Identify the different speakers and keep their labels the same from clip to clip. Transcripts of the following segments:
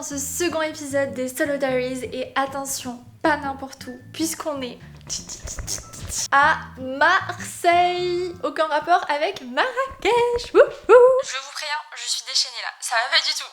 Speaker 1: dans ce second épisode des Solo Diaries et attention, pas n'importe où, puisqu'on est à Marseille, aucun rapport avec Marrakech. Wouhou. Je vous préviens, je suis déchaînée là, ça va pas du tout.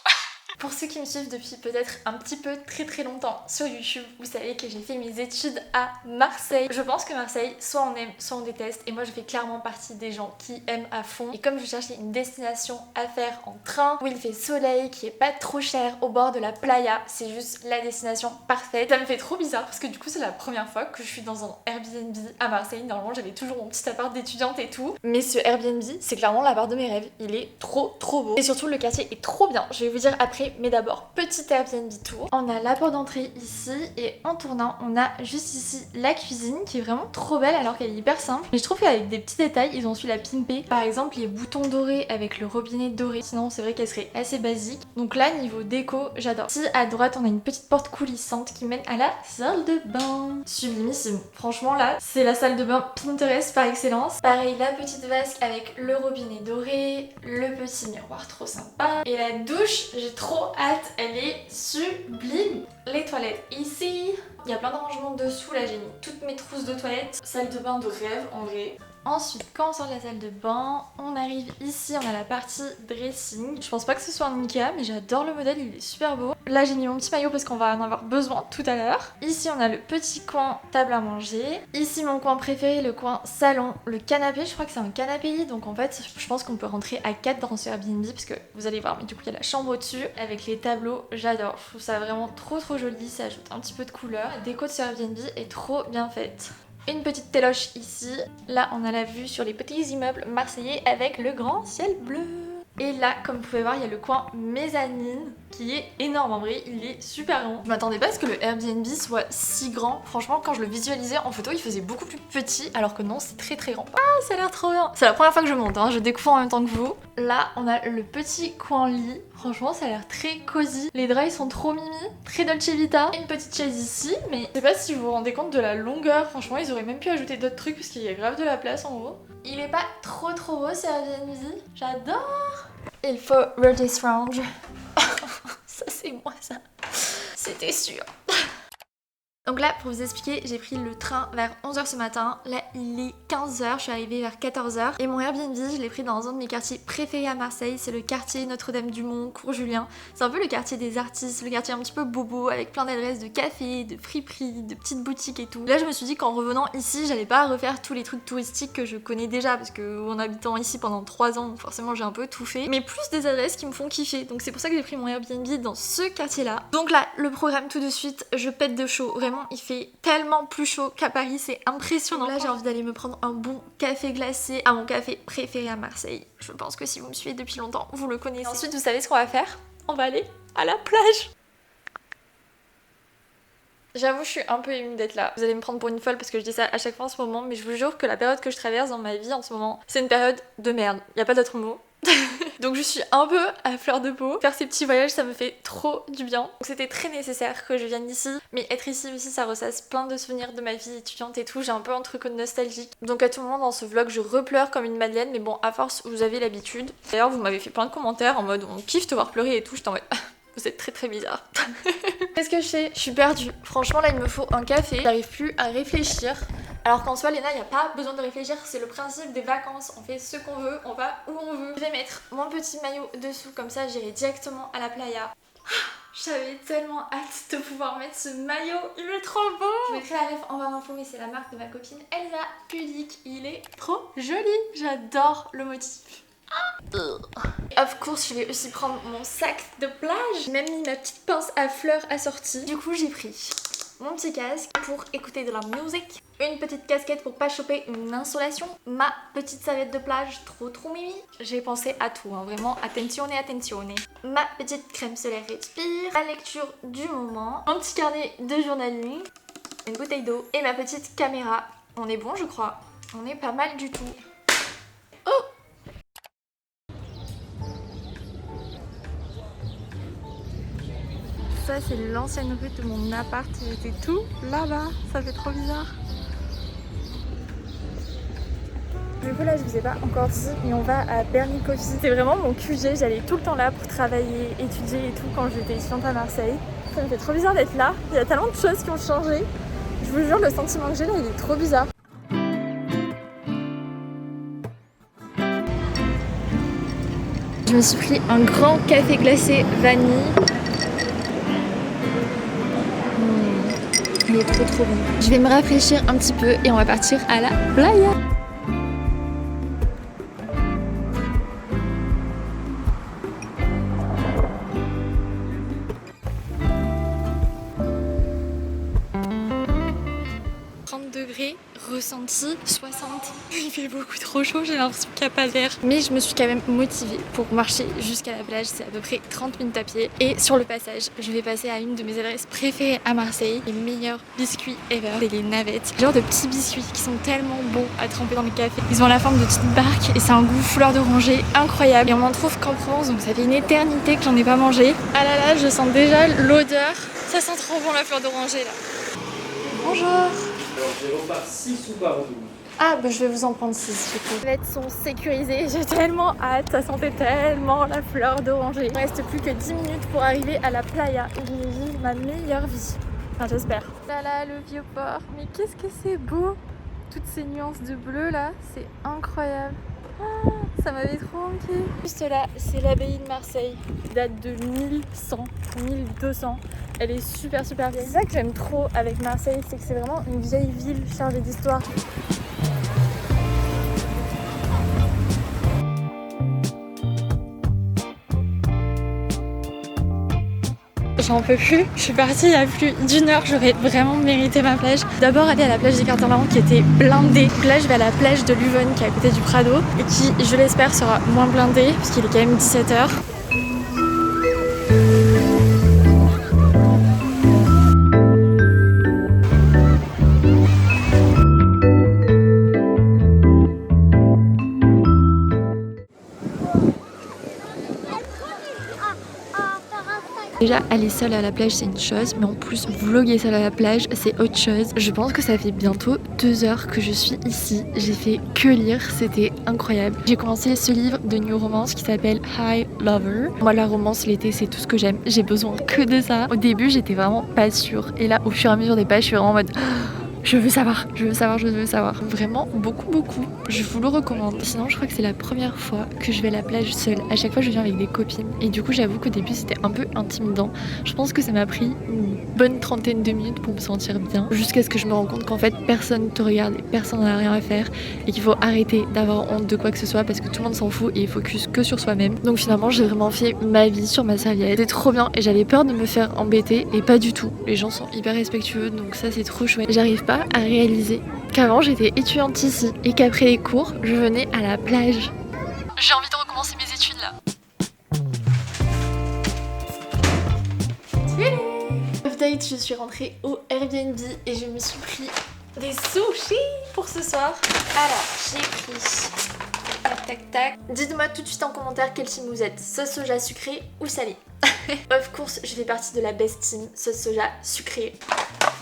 Speaker 1: Pour ceux qui me suivent depuis peut-être un petit peu très longtemps sur YouTube, vous savez que j'ai fait mes études à Marseille. Je pense que Marseille, soit on aime, soit on déteste. Et moi, je fais clairement partie des gens qui aiment à fond. Et comme je cherchais une destination à faire en train, où il fait soleil, qui est pas trop cher, au bord de la playa, c'est juste la destination parfaite. Ça me fait trop bizarre parce que du coup, c'est la première fois que je suis dans un Airbnb à Marseille. Normalement, j'avais toujours mon petit appart d'étudiante et tout. Mais ce Airbnb, c'est clairement l'appart de mes rêves. Il est trop beau. Et surtout, le quartier est trop bien. Je vais vous dire après. Mais d'abord, petit Airbnb tour. On a la porte d'entrée ici et en tournant, on a juste ici la cuisine qui est vraiment trop belle alors qu'elle est hyper simple. Mais je trouve qu'avec des petits détails, ils ont su la pimper. Par exemple, les boutons dorés avec le robinet doré. Sinon, c'est vrai qu'elle serait assez basique. Donc là, niveau déco, j'adore. Ici, à droite, on a une petite porte coulissante qui mène à la salle de bain. Sublimissime. Franchement, là, c'est la salle de bain Pinterest par excellence. Pareil, la petite vasque avec le robinet doré, le petit miroir trop sympa. Et la douche, j'ai trop hâte, elle est sublime. Les toilettes ici, il y a plein d'arrangements dessous, là j'ai mis toutes mes trousses de toilettes. Salle de bain de rêve en vrai. Ensuite, quand on sort de la salle de bain, on arrive ici, on a la partie dressing. Je pense pas que ce soit un Ikea, mais j'adore le modèle, il est super beau. Là, j'ai mis mon petit maillot parce qu'on va en avoir besoin tout à l'heure. Ici, on a le petit coin table à manger. Ici, mon coin préféré, le coin salon, le canapé. Je crois que c'est un canapé lit, donc en fait, je pense qu'on peut rentrer à 4 dans ce Airbnb parce que vous allez voir, mais du coup, il y a la chambre au-dessus avec les tableaux. J'adore, je trouve ça vraiment trop joli, ça ajoute un petit peu de couleur. La déco de ce Airbnb est trop bien faite. Une petite téloche ici. Là, on a la vue sur les petits immeubles marseillais avec le grand ciel bleu. Et là, comme vous pouvez voir, il y a le coin mezzanine qui est énorme. En vrai, il est super grand. Je m'attendais pas à ce que le Airbnb soit si grand. Franchement, quand je le visualisais en photo, il faisait beaucoup plus petit, alors que non, c'est très grand. Ah, ça a l'air trop bien. C'est la première fois que je monte, hein. Je découvre en même temps que vous. Là, on a le petit coin lit. Franchement, ça a l'air très cosy. Les draps, ils sont trop mimi, très Dolce Vita. Une petite chaise ici, mais je sais pas si vous vous rendez compte de la longueur. Franchement, ils auraient même pu ajouter d'autres trucs parce qu'il y a grave de la place en haut. Il est pas trop beau ce Airbnb. J'adore. Il faut Redis Range. Ça c'est moi ça. C'était sûr. Donc là, pour vous expliquer, j'ai pris le train vers 11h ce matin. Là, il est 15h, je suis arrivée vers 14h. Et mon Airbnb, je l'ai pris dans un de mes quartiers préférés à Marseille. C'est le quartier Notre-Dame-du-Mont, Cours Julien. C'est un peu le quartier des artistes, le quartier un petit peu bobo, avec plein d'adresses de cafés, de friperies, de petites boutiques et tout. Là, je me suis dit qu'en revenant ici, j'allais pas refaire tous les trucs touristiques que je connais déjà, parce que en habitant ici pendant 3 ans, forcément, j'ai un peu tout fait. Mais plus des adresses qui me font kiffer. Donc c'est pour ça que j'ai pris mon Airbnb dans ce quartier-là. Donc là, le programme tout de suite, je pète de chaud. Vraiment, il fait tellement plus chaud qu'à Paris, c'est impressionnant. Là, j'ai envie d'aller me prendre un bon café glacé à mon café préféré à Marseille. Je pense que si vous me suivez depuis longtemps, vous le connaissez. Et ensuite, vous savez ce qu'on va faire? On va aller à la plage. J'avoue, je suis un peu émue d'être là. Vous allez me prendre pour une folle parce que je dis ça à chaque fois en ce moment, mais je vous jure que la période que je traverse dans ma vie en ce moment, c'est une période de merde. Y a pas d'autre mot. Donc je suis un peu à fleur de peau. Faire ces petits voyages, ça me fait trop du bien. Donc c'était très nécessaire que je vienne ici. Mais être ici aussi, ça ressasse plein de souvenirs de ma vie étudiante et tout. J'ai un peu un truc nostalgique. Donc à tout moment dans ce vlog, je repleure comme une madeleine. Mais bon, à force, vous avez l'habitude. D'ailleurs, vous m'avez fait plein de commentaires en mode on kiffe te voir pleurer et tout. J'étais en mode vous êtes très bizarre. Qu'est-ce que je fais? Je suis perdue. Franchement, là, il me faut un café. J'arrive plus à réfléchir. Alors qu'en soi, Léna, il n'y a pas besoin de réfléchir. C'est le principe des vacances. On fait ce qu'on veut, on va où on veut. Je vais mettre mon petit maillot dessous. Comme ça, j'irai directement à la playa. J'avais tellement hâte de pouvoir mettre ce maillot. Il est trop beau. Je mettrai la ref en barre d'infos, mais c'est la marque de ma copine Elsa Pudic. Il est trop joli. J'adore le motif. Of course, je vais aussi prendre mon sac de plage. J'ai même mis ma petite pince à fleurs assortie. Du coup, j'ai pris mon petit casque pour écouter de la musique, une petite casquette pour pas choper une insolation, ma petite serviette de plage trop mimi. J'ai pensé à tout, hein, vraiment, attenzione. Ma petite crème solaire Respire, la lecture du moment, mon petit carnet de journaling, une bouteille d'eau et ma petite caméra. On est bon, je crois. On est pas mal du tout. Oh! Ça, c'est l'ancienne rue de mon appart. J'étais tout là-bas. Ça fait trop bizarre. Je Du coup là je vous ai pas encore dit, mais on va à Bernie Coffee. C'est vraiment mon QG, j'allais tout le temps là pour travailler, étudier et tout quand j'étais étudiante à Marseille. Ça me fait trop bizarre d'être là, il y a tellement de choses qui ont changé. Je vous jure, le sentiment que j'ai là il est trop bizarre. Je me suis pris un grand café glacé vanille. Il est trop bon. Je vais me rafraîchir un petit peu et on va partir à la playa. Degrés, ressenti 60. Il fait beaucoup trop chaud, j'ai l'impression qu'il n'y a pas d'air. Mais je me suis quand même motivée pour marcher jusqu'à la plage, c'est à peu près 30 minutes à pied. Et sur le passage, je vais passer à une de mes adresses préférées à Marseille, les meilleurs biscuits ever, c'est les navettes. Genre de petits biscuits qui sont tellement beaux à tremper dans le café. Ils ont la forme de petites barques et c'est un goût fleur d'oranger incroyable. Et on m'en trouve qu'en Provence, donc ça fait une éternité que j'en ai pas mangé. Ah là là, je sens déjà l'odeur. Ça sent trop bon la fleur d'oranger là. Bonjour.
Speaker 2: Alors j'ai repas 6 ou par 12.
Speaker 1: Ah bah je vais vous en prendre 6 du coup. Les navettes sont sécurisées, j'ai tellement hâte, ça sentait tellement la fleur d'oranger. Il ne reste plus que 10 minutes pour arriver à la playa où je vais vivre ma meilleure vie. Enfin j'espère. Là là le vieux port, mais qu'est-ce que c'est beau. Toutes ces nuances de bleu là, c'est incroyable. Oh, ça m'avait trop manqué. Juste là, c'est l'abbaye de Marseille, qui date de 1100, 1200. Elle est super vieille. C'est ça que j'aime trop avec Marseille, c'est que c'est vraiment une vieille ville chargée d'histoire. J'en peux plus, je suis partie il y a plus d'1 heure, j'aurais vraiment mérité ma plage. D'abord aller à la plage des Cartons qui était blindée. Donc là je vais à la plage de Luvonne qui est à côté du Prado et qui je l'espère sera moins blindée puisqu'il est quand même 17 h. Déjà, aller seule à la plage, c'est une chose, mais en plus, vlogger seule à la plage, c'est autre chose. Je pense que ça fait bientôt 2 heures que je suis ici. J'ai fait que lire, c'était incroyable. J'ai commencé ce livre de New Romance qui s'appelle High Lover. Moi, la romance, l'été, c'est tout ce que j'aime. J'ai besoin que de ça. Au début, j'étais vraiment pas sûre. Et là, au fur et à mesure des pages, je suis vraiment en mode... Je veux savoir. Vraiment beaucoup. Je vous le recommande. Sinon, je crois que c'est la première fois que je vais à la plage seule. À chaque fois, je viens avec des copines. Et du coup, j'avoue qu'au début, c'était un peu intimidant. Je pense que ça m'a pris une bonne trentaine de minutes pour me sentir bien. Jusqu'à ce que je me rende compte qu'en fait, personne te regarde et personne n'a rien à faire. Et qu'il faut arrêter d'avoir honte de quoi que ce soit parce que tout le monde s'en fout et il focus que sur soi-même. Donc finalement, j'ai vraiment fait ma vie sur ma serviette. C'était trop bien et j'avais peur de me faire embêter et pas du tout. Les gens sont hyper respectueux donc ça, c'est trop chouette. J'arrive pas à réaliser qu'avant j'étais étudiante ici et qu'après les cours je venais à la plage. J'ai envie de recommencer mes études là. Update, je suis rentrée au Airbnb et je me suis pris des sushis pour ce soir. Alors j'ai pris tac. Dites-moi tout de suite en commentaire quel team vous êtes, sauce soja sucrée ou salée. Of course, je fais partie de la best team, sauce soja sucrée.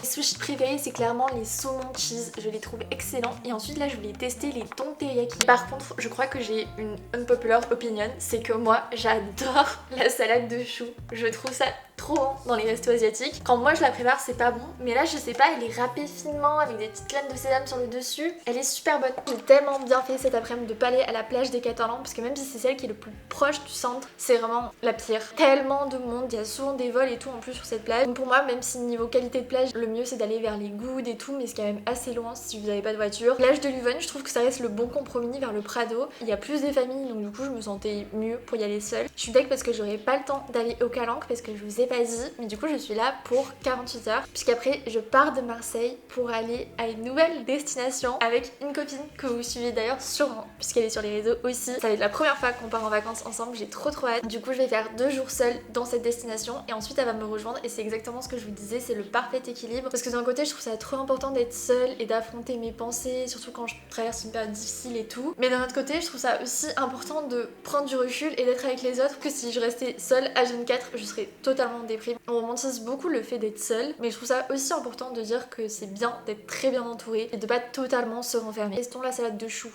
Speaker 1: Les sushis préférés, c'est clairement les saumon cheese, je les trouve excellents. Et ensuite là, je voulais tester les thon teriyaki. Par contre, je crois que j'ai une unpopular opinion, c'est que moi, j'adore la salade de choux. Je trouve ça trop bon dans les restos asiatiques. Quand moi je la prépare, c'est pas bon, mais là je sais pas, elle est râpée finement avec des petites graines de sésame sur le dessus. Elle est super bonne. J'ai tellement bien fait cet après-midi de pas aller à la plage des Catalans parce que même si c'est celle qui est le plus proche du centre, c'est vraiment la pire. Tellement de monde, il y a souvent des vols et tout en plus sur cette plage. Donc pour moi, même si niveau qualité de plage, le mieux c'est d'aller vers les Goudes et tout, mais c'est quand même assez loin si vous n'avez pas de voiture. Plage de Luvonne, je trouve que ça reste le bon compromis vers le Prado. Il y a plus des familles, donc du coup je me sentais mieux pour y aller seule. Je suis deck parce que j'aurais pas le temps d'aller au Calanque parce que je vous ai pas dit, mais du coup je suis là pour 48 heures puisqu'après je pars de Marseille pour aller à une nouvelle destination avec une copine que vous suivez d'ailleurs sûrement puisqu'elle est sur les réseaux aussi. Ça va être la première fois qu'on part en vacances ensemble, j'ai trop hâte. Du coup je vais faire 2 jours seule dans cette destination et ensuite elle va me rejoindre et c'est exactement ce que je vous disais, c'est le parfait équilibre parce que d'un côté je trouve ça trop important d'être seule et d'affronter mes pensées, surtout quand je traverse une période difficile et tout, mais d'un autre côté je trouve ça aussi important de prendre du recul et d'être avec les autres, que si je restais seule à H24 je serais totalement déprimée. On romantise beaucoup le fait d'être seule, mais je trouve ça aussi important de dire que c'est bien d'être très bien entourée et de pas totalement se renfermer. Testons la salade de choux.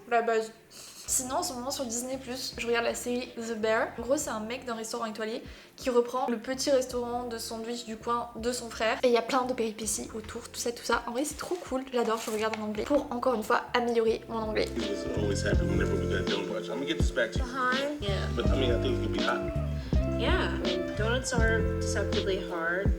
Speaker 1: La base. Sinon, en ce moment sur Disney+, je regarde la série The Bear. En gros, c'est un mec d'un restaurant étoilé qui reprend le petit restaurant de sandwich du coin de son frère. Et il y a plein de péripéties autour, tout ça. En vrai, c'est trop cool. J'adore, je regarde en anglais pour, encore une fois, améliorer mon anglais.
Speaker 3: Yeah, donuts are deceptively hard.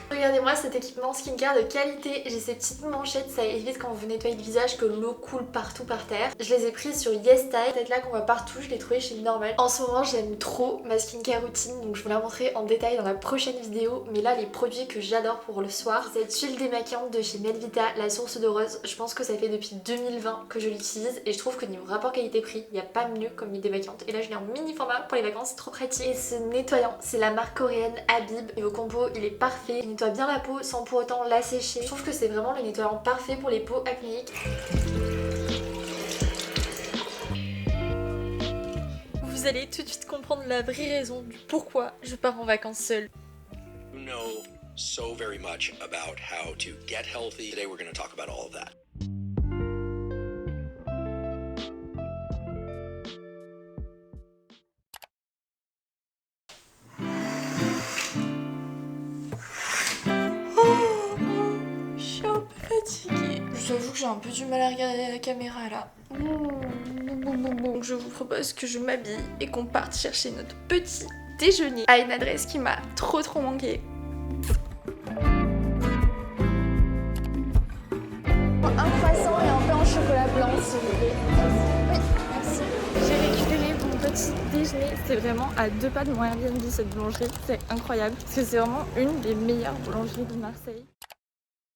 Speaker 1: Regardez-moi cet équipement skincare de qualité. J'ai ces petites manchettes, ça évite quand vous nettoyez le visage que l'eau coule partout par terre. Je les ai prises sur YesStyle, peut-être là qu'on voit partout, je l'ai trouvé chez Normal. En ce moment j'aime trop ma skincare routine, donc je vais la montrer en détail dans la prochaine vidéo. Mais là les produits que j'adore pour le soir, cette huile démaquillante de chez Melvita, la source de rose. Je pense que ça fait depuis 2020 que je l'utilise et je trouve que niveau rapport qualité-prix, il n'y a pas mieux comme huile démaquillante. Et là je l'ai en mini format pour les vacances, c'est trop pratique. Et ce nettoyant, c'est la marque coréenne Habib. Niveau combo, il est parfait, il nettoie bien la peau sans pour autant la sécher. Je trouve que c'est vraiment le nettoyant parfait pour les peaux acnéiques. Vous allez tout de suite comprendre la vraie raison du pourquoi je pars en vacances seule.
Speaker 4: You know so very much about how to get healthy. Today we're going to talk about all of that.
Speaker 1: J'avoue que j'ai un peu du mal à regarder la caméra là. Donc je vous propose que je m'habille et qu'on parte chercher notre petit déjeuner à une adresse qui m'a trop manqué. Un croissant et un pain au chocolat blanc s'il vous plaît. Oui, merci. J'ai récupéré mon petit déjeuner. C'est vraiment à 2 pas de mon Airbnb cette boulangerie. C'est incroyable parce que c'est vraiment une des meilleures boulangeries de Marseille.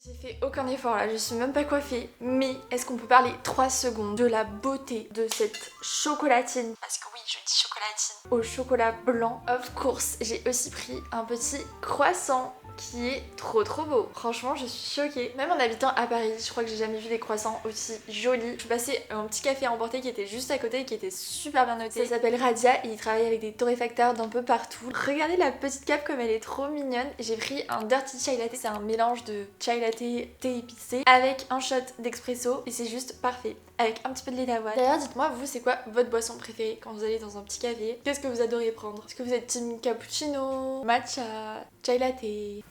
Speaker 1: J'ai fait aucun effort là, je suis même pas coiffée, mais est-ce qu'on peut parler 3 secondes de la beauté de cette chocolatine? Parce que oui, je dis chocolatine. Au chocolat blanc, of course, j'ai aussi pris un petit croissant qui est trop beau. Franchement, je suis choquée. Même en habitant à Paris, je crois que j'ai jamais vu des croissants aussi jolis. Je suis passée à un petit café à emporter qui était juste à côté et qui était super bien noté. Ça s'appelle Radia et il travaille avec des torréfacteurs d'un peu partout. Regardez la petite cape comme elle est trop mignonne. J'ai pris un dirty chai latte, c'est un mélange de chai latte thé épicé avec un shot d'expresso et c'est juste parfait. Avec un petit peu de lait d'avoine. D'ailleurs, dites-moi, vous, c'est quoi votre boisson préférée quand vous allez dans un petit café? Qu'est-ce que vous adorez prendre? Est-ce que vous êtes team cappuccino, matcha, chai latte?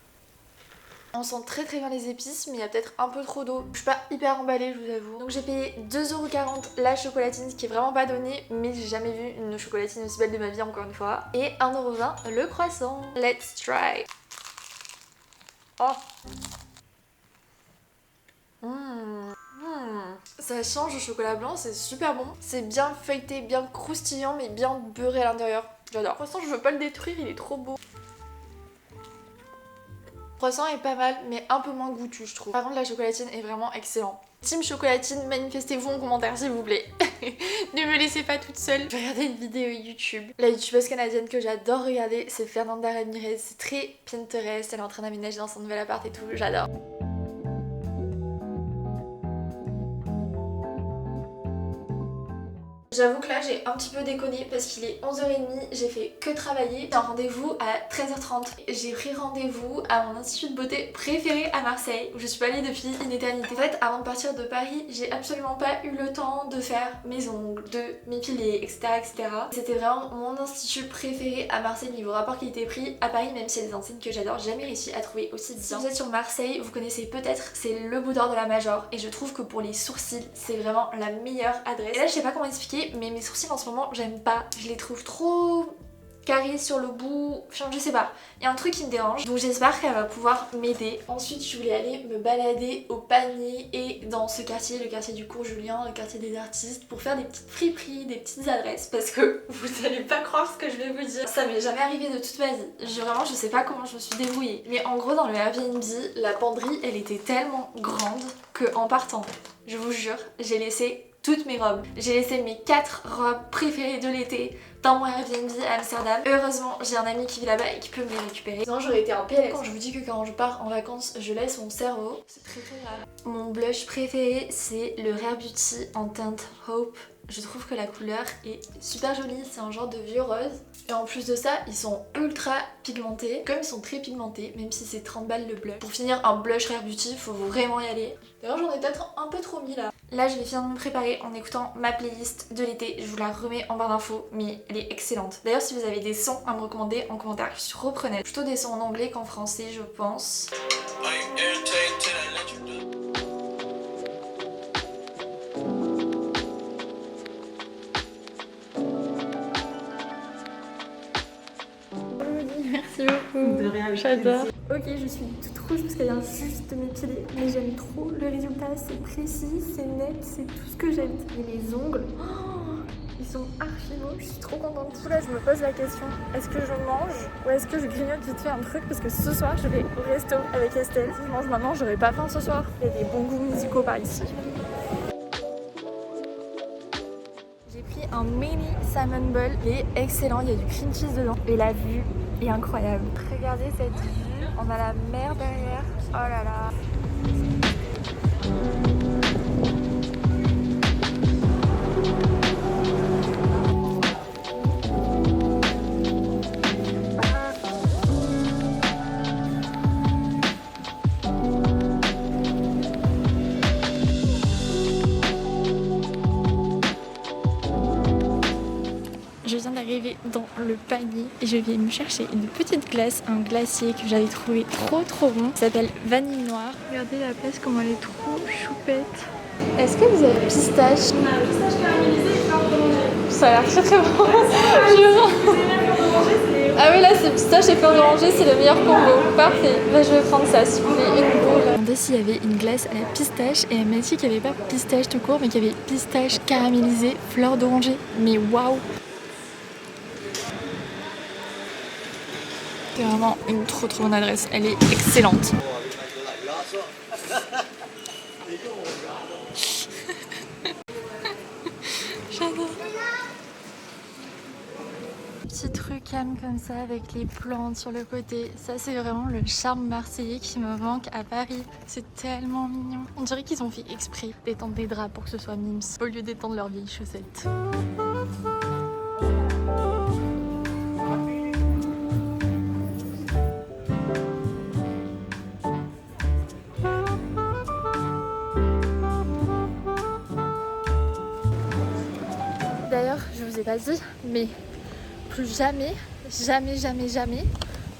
Speaker 1: On sent très bien les épices, mais il y a peut-être un peu trop d'eau. Je suis pas hyper emballée, je vous avoue. Donc j'ai payé 2,40€ la chocolatine, ce qui est vraiment pas donné, mais j'ai jamais vu une chocolatine aussi belle de ma vie, encore une fois. Et 1,20€ le croissant. Let's try. Oh. Ça change au chocolat blanc, c'est super bon. C'est bien feuilleté, bien croustillant, mais bien beurré à l'intérieur. J'adore. Pour l'instant, je veux pas le détruire, il est trop beau. Le croissant est pas mal, mais un peu moins goûtu, je trouve. Par contre, la chocolatine est vraiment excellente. Team chocolatine, manifestez-vous en commentaire s'il vous plaît. Ne me laissez pas toute seule. Je vais regarder une vidéo YouTube. La youtubeuse canadienne que j'adore regarder, c'est Fernanda Ramirez. C'est très Pinterest, elle est en train d'aménager dans son nouvel appart et tout, j'adore. J'avoue que là j'ai un petit peu déconné parce qu'il est 11h30, j'ai fait que travailler. J'ai un rendez-vous à 13h30. J'ai pris rendez-vous à mon institut de beauté préféré à Marseille où je suis pas allée depuis une éternité. En fait, avant de partir de Paris, j'ai absolument pas eu le temps de faire mes ongles, de m'épiler, etc. C'était vraiment mon institut préféré à Marseille niveau rapport qualité-prix. À Paris, même s'il y a des enseignes que j'adore, j'ai jamais réussi à trouver aussi bien. Si vous êtes sur Marseille, vous connaissez peut-être, c'est le Beau d'Or de la Major et je trouve que pour les sourcils, c'est vraiment la meilleure adresse. Et là, je sais pas comment expliquer, mais mes sourcils en ce moment j'aime pas, je les trouve trop carrés sur le bout, enfin je sais pas, il y a un truc qui me dérange, donc j'espère qu'elle va pouvoir m'aider. Ensuite je voulais aller me balader au Panier et dans ce quartier, le quartier du cours Julien, le quartier des artistes, pour faire des petites friperies, des petites adresses, parce que vous allez pas croire ce que je vais vous dire, ça m'est jamais arrivé de toute ma vie. Vraiment je sais pas comment je me suis débrouillée, mais en gros dans le Airbnb, la penderie elle était tellement grande que en partant, je vous jure, j'ai laissé toutes mes robes. J'ai laissé mes 4 robes préférées de l'été dans mon Airbnb à Amsterdam. Heureusement, j'ai un ami qui vit là-bas et qui peut me les récupérer. Sinon, j'aurais été en PLS. Quand je vous dis que quand je pars en vacances, je laisse mon cerveau, c'est très grave. Mon blush préféré, c'est le Rare Beauty en teinte Hope Je trouve que la couleur est super jolie, c'est un genre de vieux rose. Et en plus de ça, ils sont ultra pigmentés. Comme ils sont très pigmentés, même si c'est 30 balles le blush. Pour finir, un blush Rare Beauty, faut vraiment y aller. D'ailleurs, j'en ai peut-être un peu trop mis là. Là, je vais finir de me préparer en écoutant ma playlist de l'été. Je vous la remets en barre d'infos, mais elle est excellente. D'ailleurs, si vous avez des sons à me recommander en commentaire, je suis repreneuse. Plutôt des sons en anglais qu'en français, je pense. Merci beaucoup.
Speaker 5: De rien,
Speaker 1: j'adore. Ok, je suis toute rouge parce qu'elle vient juste de m'épiler, mais j'aime trop le résultat, c'est précis, c'est net, c'est tout ce que j'aime. Et les ongles, ils sont archi beaux, je suis trop contente. Du coup là, je me pose la question, est-ce que je mange ou est-ce que je grignote vite fait un truc, parce que ce soir, je vais au resto avec Estelle. Si je mange maintenant, j'aurai pas faim ce soir. Il y a des bons goûts musicaux par ici. J'ai pris un mini salmon bowl, il est excellent, il y a du cream cheese dedans et la vue est incroyable. Regardez cette vue, on a la mer derrière, oh là là. Je viens d'arriver dans le panier et je vais me chercher une petite glace, un glacier que j'avais trouvé trop bon. Ça s'appelle Vanille Noire. Regardez la place comme elle est trop choupette. Est-ce que vous avez pistache?
Speaker 5: On a un pistache caramélisé et fleur d'oranger.
Speaker 1: Ça a l'air très bon. Ah oui, là c'est pistache et fleur d'oranger, c'est le meilleur combo. Parfait. Bah, je vais prendre ça s'il vous plaît, une boule. Je me demandais s'il y avait une glace à la pistache et elle m'a dit qu'il n'y avait pas pistache tout court, mais qu'il y avait pistache caramélisée, fleur d'oranger. Mais waouh! C'est vraiment une trop bonne adresse, elle est excellente. J'adore. Petit truc calme comme ça avec les plantes sur le côté, ça c'est vraiment le charme marseillais qui me manque à Paris. C'est tellement mignon. On dirait qu'ils ont fait exprès d'étendre des draps pour que ce soit mimes au lieu d'étendre leurs vieilles chaussettes. D'ailleurs, je vous ai pas dit, mais plus jamais,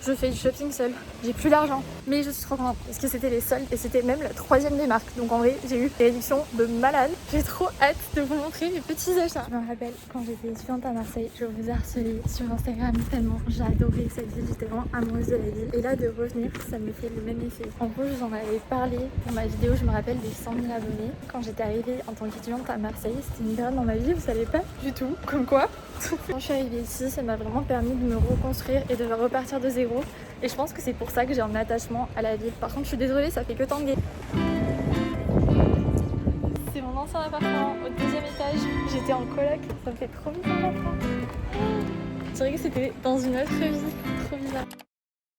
Speaker 1: je fais du shopping seule. J'ai plus d'argent, mais je suis trop contente parce que c'était les soldes et c'était même la 3e des marques. Donc en vrai, j'ai eu des réductions de malade. J'ai trop hâte de vous montrer mes petits achats. Je me rappelle quand j'étais étudiante à Marseille, je vous harcelais sur Instagram tellement j'adorais cette ville, j'étais vraiment amoureuse de la ville. Et là, de revenir, ça me fait le même effet. En gros, je vous en avais parlé pour ma vidéo, je me rappelle des 100 000 abonnés. Quand j'étais arrivée en tant qu'étudiante à Marseille, c'était une période dans ma vie, vous savez pas du tout, comme quoi. Quand je suis arrivée ici, ça m'a vraiment permis de me reconstruire et de repartir de zéro. Et je pense que c'est pour ça que j'ai un attachement à la ville. Par contre, je suis désolée, ça fait que tanguer. C'est mon ancien appartement au 2e étage. J'étais en coloc, ça me fait trop bizarre. Je dirais que c'était dans une autre vie, trop bizarre.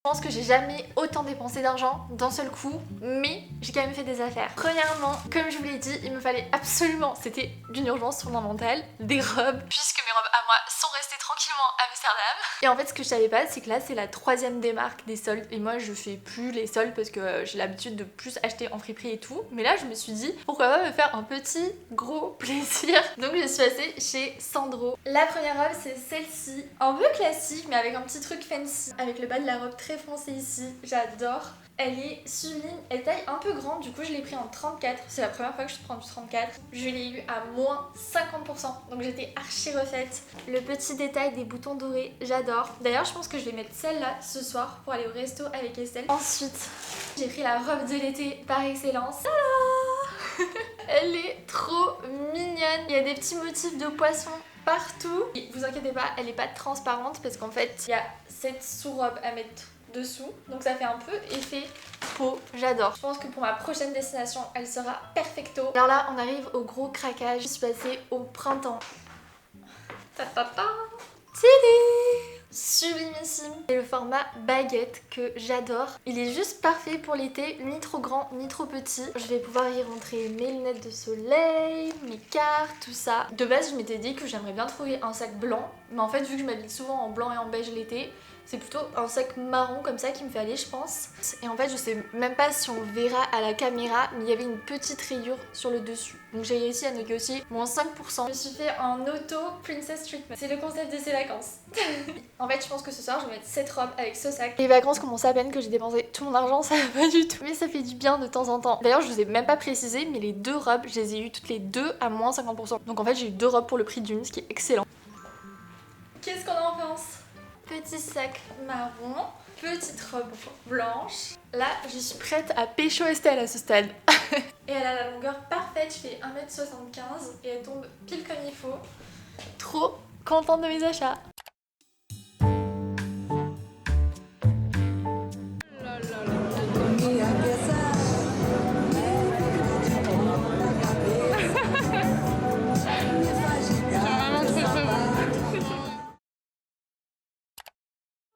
Speaker 1: Je pense que j'ai jamais autant dépensé d'argent d'un seul coup, mais j'ai quand même fait des affaires. Premièrement, comme je vous l'ai dit, il me fallait absolument, c'était d'une urgence fondamentale, des robes, puisque mes robes à moi sont restées tranquillement à Amsterdam. Et en fait, ce que je savais pas, c'est que là, c'est la 3e des marques des soldes. Et moi, je fais plus les soldes parce que j'ai l'habitude de plus acheter en friperie et tout. Mais là, je me suis dit, pourquoi pas me faire un petit gros plaisir. Donc, je suis passée chez Sandro. La première robe, c'est celle-ci, un peu classique, mais avec un petit truc fancy, avec le bas de la robe très foncé ici. J'adore. Elle est sublime, elle taille un peu grande, du coup je l'ai pris en 34, c'est la première fois que je prends du 34. Je l'ai eu à moins 50%, donc j'étais archi refaite. Le petit détail des boutons dorés, j'adore. D'ailleurs je pense que je vais mettre celle-là ce soir pour aller au resto avec Estelle. Ensuite, j'ai pris la robe de l'été par excellence. Tada. Elle est trop mignonne, il y a des petits motifs de poisson partout. Et vous inquiétez pas, elle est pas transparente parce qu'en fait il y a cette sous-robe à mettre dessous, donc ça fait un peu effet peau, j'adore. Je pense que pour ma prochaine destination elle sera perfecto. Alors là on arrive au gros craquage, je suis passée au printemps. Ta ta ta. Tidi. sublimissime. C'est le format baguette que j'adore. Il est juste parfait pour l'été, ni trop grand ni trop petit. Je vais pouvoir y rentrer mes lunettes de soleil, mes cartes, tout ça. De base je m'étais dit que j'aimerais bien trouver un sac blanc, mais en fait vu que je m'habille souvent en blanc et en beige l'été, c'est plutôt un sac marron comme ça qui me fait aller je pense. Et en fait je sais même pas si on verra à la caméra, mais il y avait une petite rayure sur le dessus. Donc j'ai réussi à négocier moins 5%. Je me suis fait en auto princess treatment. C'est le concept de ces vacances. En fait je pense que ce soir je vais mettre cette robe avec ce sac. Les vacances commencent à peine que j'ai dépensé tout mon argent, ça va pas du tout. Mais ça fait du bien de temps en temps. D'ailleurs je vous ai même pas précisé, mais les deux robes, je les ai eues toutes les deux à moins 50%. Donc en fait j'ai eu deux robes pour le prix d'une, ce qui est excellent. Qu'est-ce qu'on en pense? Petit sac marron, petite robe blanche. Là, je suis prête à pécho Estelle à ce stade. Et elle a la longueur parfaite, je fais 1m75 et elle tombe pile comme il faut. Trop contente de mes achats.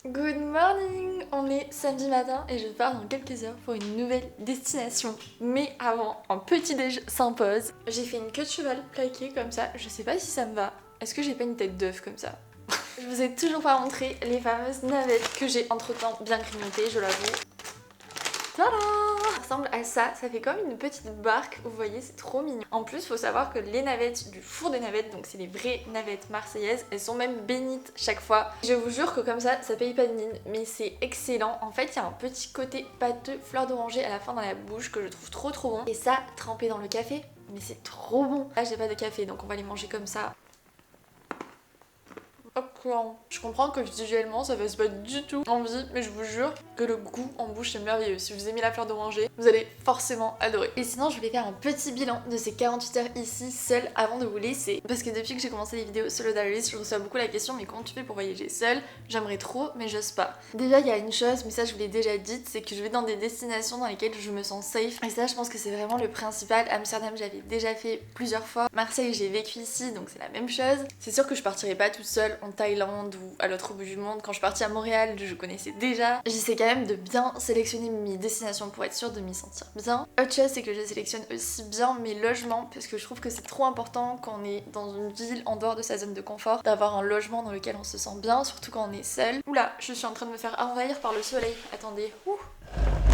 Speaker 1: Good morning! On est samedi matin et je pars dans quelques heures pour une nouvelle destination. Mais avant, un petit déj s'impose. J'ai fait une queue de cheval plaquée comme ça, je sais pas si ça me va. Est-ce que j'ai pas une tête d'œuf comme ça? Je vous ai toujours pas montré les fameuses navettes que j'ai entre-temps bien grignotées, je l'avoue. Tada! Ça ressemble à ça, ça fait comme une petite barque, vous voyez, c'est trop mignon. En plus, faut savoir que les navettes du four des navettes, donc c'est les vraies navettes marseillaises, elles sont même bénites chaque fois. Je vous jure que comme ça paye pas de mine, mais c'est excellent. En fait, il y a un petit côté pâteux, fleur d'oranger à la fin dans la bouche que je trouve trop bon. Et ça, trempé dans le café, mais c'est trop bon. Là, j'ai pas de café, donc on va les manger comme ça. Je comprends que visuellement ça fasse pas du tout envie, mais je vous jure que le goût en bouche est merveilleux. Si vous aimez la fleur d'oranger, vous allez forcément adorer. Et sinon je voulais faire un petit bilan de ces 48 heures ici seule avant de vous laisser, parce que depuis que j'ai commencé les vidéos Solo Diaries, je reçois beaucoup la question mais comment tu fais pour voyager seule? J'aimerais trop mais j'ose pas. Déjà il y a une chose, mais ça je vous l'ai déjà dit, c'est que je vais dans des destinations dans lesquelles je me sens safe, et ça je pense que c'est vraiment le principal. Amsterdam j'avais déjà fait plusieurs fois, Marseille j'ai vécu ici donc c'est la même chose. C'est sûr que je partirai pas toute seule en Thaïlande ou à l'autre bout du monde. Quand je suis partie à Montréal, je connaissais déjà. J'essaie quand même de bien sélectionner mes destinations pour être sûre de m'y sentir bien. Autre chose, c'est que je sélectionne aussi bien mes logements parce que je trouve que c'est trop important quand on est dans une ville en dehors de sa zone de confort d'avoir un logement dans lequel on se sent bien, surtout quand on est seul. Oula, je suis en train de me faire envahir par le soleil. Attendez.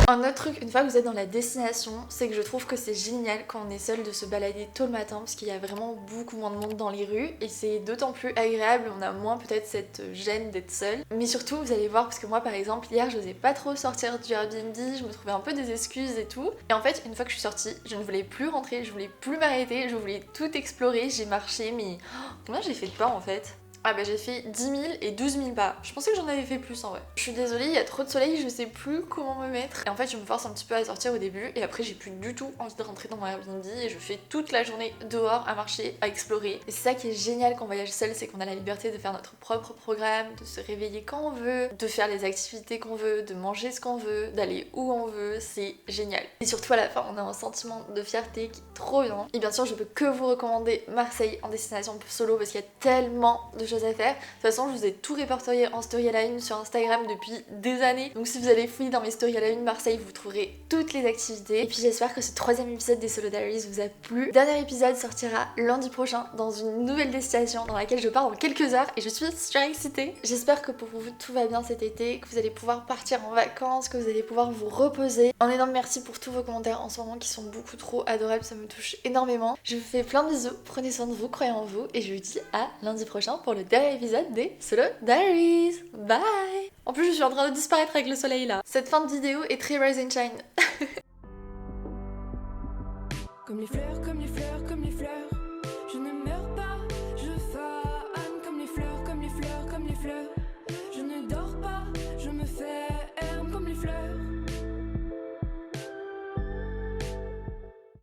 Speaker 1: Un autre truc, une fois que vous êtes dans la destination, c'est que je trouve que c'est génial quand on est seul de se balader tôt le matin parce qu'il y a vraiment beaucoup moins de monde dans les rues et c'est d'autant plus agréable, on a moins peut-être cette gêne d'être seul. Mais surtout vous allez voir, parce que moi par exemple hier je n'osais pas trop sortir du Airbnb, je me trouvais un peu des excuses et tout. Et en fait une fois que je suis sortie, je ne voulais plus rentrer, je voulais plus m'arrêter, je voulais tout explorer, j'ai marché mais... combien j'ai fait de pas en fait? Ah bah j'ai fait 10 000 et 12 000 pas. Je pensais que j'en avais fait plus en vrai. Je suis désolée, il y a trop de soleil, je sais plus comment me mettre. Et en fait je me force un petit peu à sortir au début et après j'ai plus du tout envie de rentrer dans mon Airbnb et je fais toute la journée dehors à marcher, à explorer. Et c'est ça qui est génial quand on voyage seul, c'est qu'on a la liberté de faire notre propre programme, de se réveiller quand on veut, de faire les activités qu'on veut, de manger ce qu'on veut, d'aller où on veut, c'est génial. Et surtout à la fin on a un sentiment de fierté qui est trop bien. Et bien sûr je peux que vous recommander Marseille en destination solo parce qu'il y a tellement de choses à faire. De toute façon je vous ai tout répertorié en story à la une sur Instagram depuis des années, donc si vous allez fouiller dans mes stories à la une Marseille vous trouverez toutes les activités. Et puis j'espère que ce troisième épisode des Solo Diaries vous a plu. Le dernier épisode sortira lundi prochain dans une nouvelle destination dans laquelle je pars dans quelques heures et je suis super excitée. J'espère que pour vous tout va bien cet été, que vous allez pouvoir partir en vacances, que vous allez pouvoir vous reposer. Un énorme merci pour tous vos commentaires en ce moment qui sont beaucoup trop adorables, ça me touche énormément. Je vous fais plein de bisous, prenez soin de vous, croyez en vous et je vous dis à lundi prochain pour le dernier épisode des Solo Diaries. Bye! En plus je suis en train de disparaître avec le soleil là. Cette fin de vidéo est très rise and shine.
Speaker 6: Comme les fleurs, comme les fleurs, comme les fleurs. Je ne meurs pas, je fane comme les fleurs, comme les fleurs, comme les fleurs.